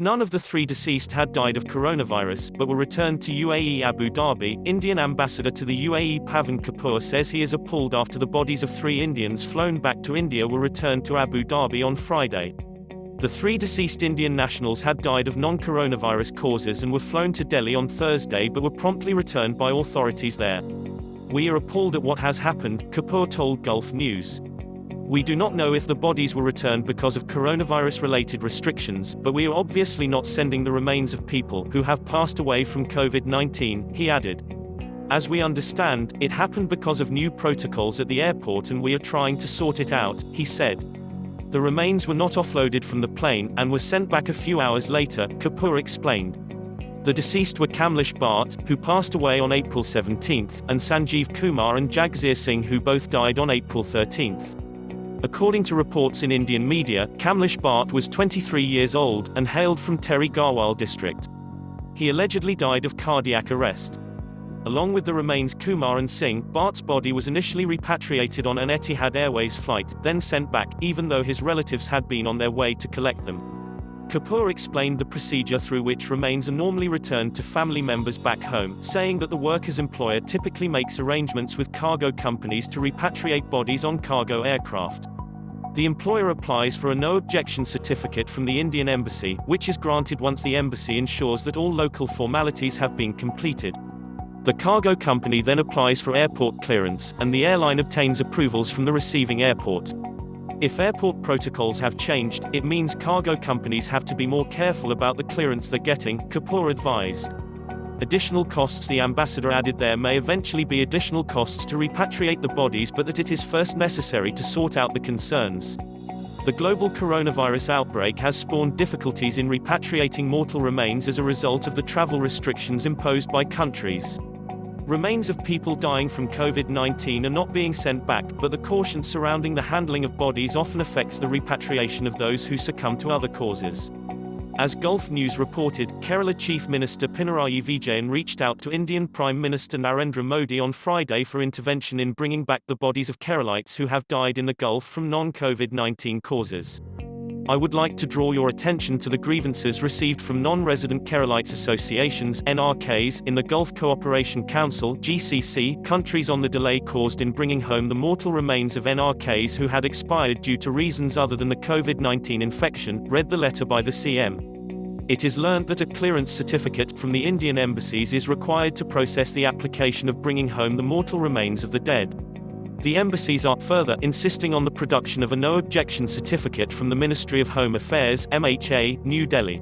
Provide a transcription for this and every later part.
None of the three deceased had died of coronavirus, but were returned to UAE Abu Dhabi. Indian ambassador to the UAE Pavan Kapoor says he is appalled after the bodies of 3 Indians flown back to India were returned to Abu Dhabi on Friday. The 3 deceased Indian nationals had died of non-coronavirus causes and were flown to Delhi on Thursday but were promptly returned by authorities there. "We are appalled at what has happened," Kapoor told Gulf News. "We do not know if the bodies were returned because of coronavirus-related restrictions, but we are obviously not sending the remains of people who have passed away from COVID-19, he added. "As we understand, it happened because of new protocols at the airport and we are trying to sort it out," he said. The remains were not offloaded from the plane, and were sent back a few hours later, Kapoor explained. The deceased were Kamlesh Bhatt, who passed away on April 17, and Sanjeev Kumar and Jagsir Singh, who both died on April 13. According to reports in Indian media, Kamlesh Bhatt was 23 years old, and hailed from Terry Garhwal district. He allegedly died of cardiac arrest. Along with the remains Kumar and Singh, Bhatt's body was initially repatriated on an Etihad Airways flight, then sent back, even though his relatives had been on their way to collect them. Kapoor explained the procedure through which remains are normally returned to family members back home, saying that the worker's employer typically makes arrangements with cargo companies to repatriate bodies on cargo aircraft. The employer applies for a no-objection certificate from the Indian embassy, which is granted once the embassy ensures that all local formalities have been completed. The cargo company then applies for airport clearance, and the airline obtains approvals from the receiving airport. If airport protocols have changed, it means cargo companies have to be more careful about the clearance they're getting, Kapoor advised. Additional costs, the ambassador added. There may eventually be additional costs to repatriate the bodies, but that it is first necessary to sort out the concerns. The global coronavirus outbreak has spawned difficulties in repatriating mortal remains as a result of the travel restrictions imposed by countries. Remains of people dying from COVID-19 are not being sent back, but the caution surrounding the handling of bodies often affects the repatriation of those who succumb to other causes. As Gulf News reported, Kerala Chief Minister Pinarayi Vijayan reached out to Indian Prime Minister Narendra Modi on Friday for intervention in bringing back the bodies of Keralites who have died in the Gulf from non-COVID-19 causes. "I would like to draw your attention to the grievances received from non-resident Keralites associations (NRKs) in the Gulf Cooperation Council (GCC) countries on the delay caused in bringing home the mortal remains of NRKs who had expired due to reasons other than the COVID-19 infection," read the letter by the CM. It is learnt that a clearance certificate from the Indian embassies is required to process the application of bringing home the mortal remains of the dead. The embassies are, further, insisting on the production of a no-objection certificate from the Ministry of Home Affairs (MHA), New Delhi.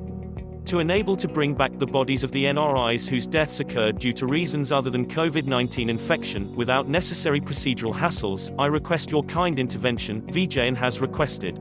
To enable to bring back the bodies of the NRIs whose deaths occurred due to reasons other than COVID-19 infection, without necessary procedural hassles, I request your kind intervention, Vijayan has requested.